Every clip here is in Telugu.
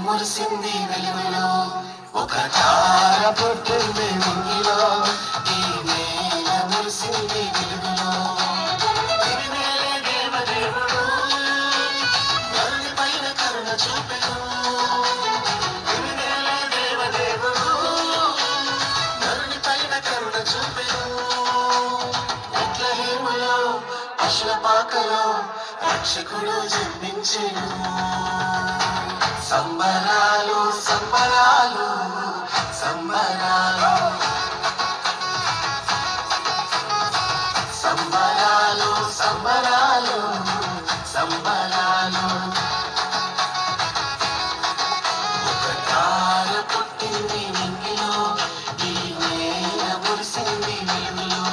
మురిసింది వెలుగులో ఒక తార పుట్టింది ముంగిలో ఈ నేల మురిసింది వెలుగులో తిరిమేలే దేవదేవుడు నరుని పైన కరుణ చూపెను తిరిమేలే దేవదేవుడు నరుని పైన కరుణ చూపెను బెత్లెహేములో పశుల పాకలో రక్షకుడు జన్మించెను సంబరాలు సంబరాలు సంబరాలు సంబరాలు సంబరాలు సంబరాలు ఒక తార పుట్టింది నింగిలో ఈ నేల మురిసింది వెలుగులో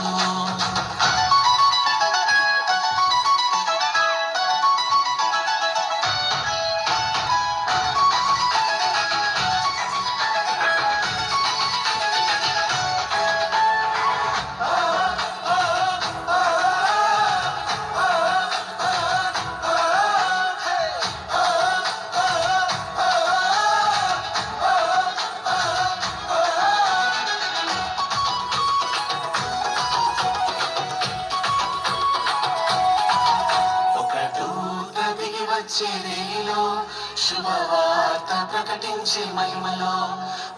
చెరిలో శుభవార్త ప్రకటించే మహిమలో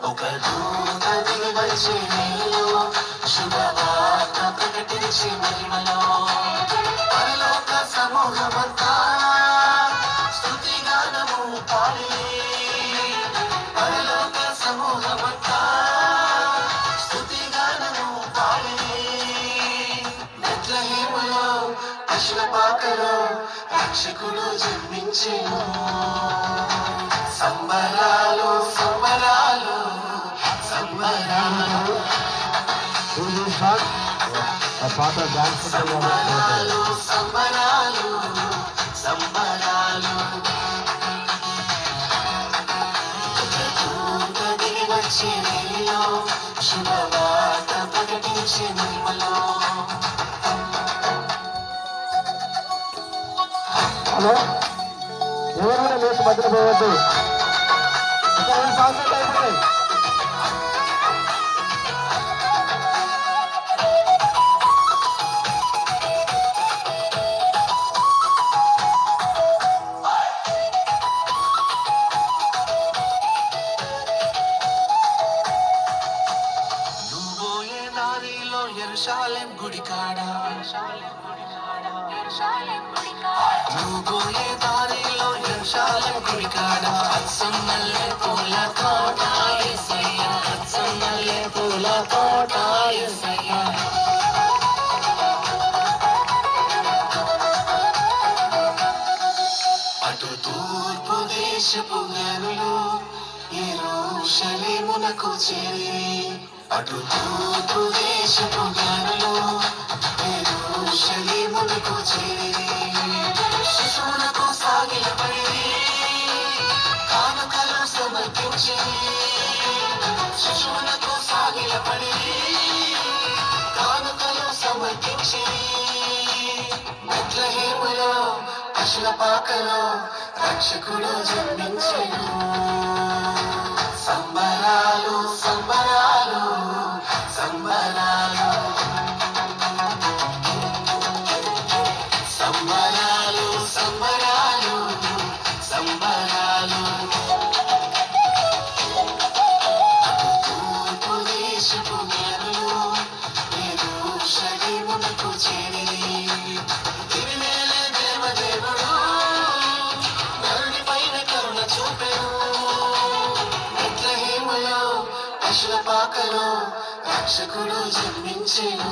ఒక దూత దిగి వచ్చే నేలో శుభవార్త ప్రకటించే మహిమలో పరలోక సమూహమంతా స్తుతి గానము పాడి పరలోక సమూహమంతా స్తుతి గానము పాడి బెత్లెహేములో పశుల పాకలో రక్షకుడు జన్మించెను సంబరాలు సంబరాలు సంబరాలు సంబరాలు సంబరాలు సంబరాలు దిగి వచ్చే నీలో శుభవార్త ప్రకటించే మహిమలో హలో ఎవరు కూడా లేచి మధ్యలో పోవద్దు ఇంకా 2 సంవత్సరాలు అయిపోతాయి నువ్వోయే దారిలో యెరూషలేం గుడి కాడ నువ్వోయే దారిలో యెరూషలేం గుడి కాడ అచ్చం మల్లె పూల తోట యేసయ్య అచ్చం మల్లె పూల తోట యేసయ్య అటు తూర్పు దేశపు జ్ఞానులు యెరూషలేమునకు చేరి అటు తూర్పు దేశపు జ్ఞానులు యెరూషలేమునకు చేరి శిశువునకు సాగిలపడి కానుకలు సమర్పించి శిశువునకు సాగిలపడి కానుకలు సమర్పించి బెత్లెహేములో పశుల పాకలో రక్షకుడు జన్మించెను సంబరాలు సంబరాలు సంబరాలు సంబరాలు సంబరాలు సంబరాలు తూర్పు దేశపు జ్ఞానులు యెరూషలేమునకు చేరి తిరిమేలే దేవదేవుడు నరుని పైన కరుణ చూపెను బెత్లెహేములో పశుల పాకలో రక్షకుడు జన్మించెను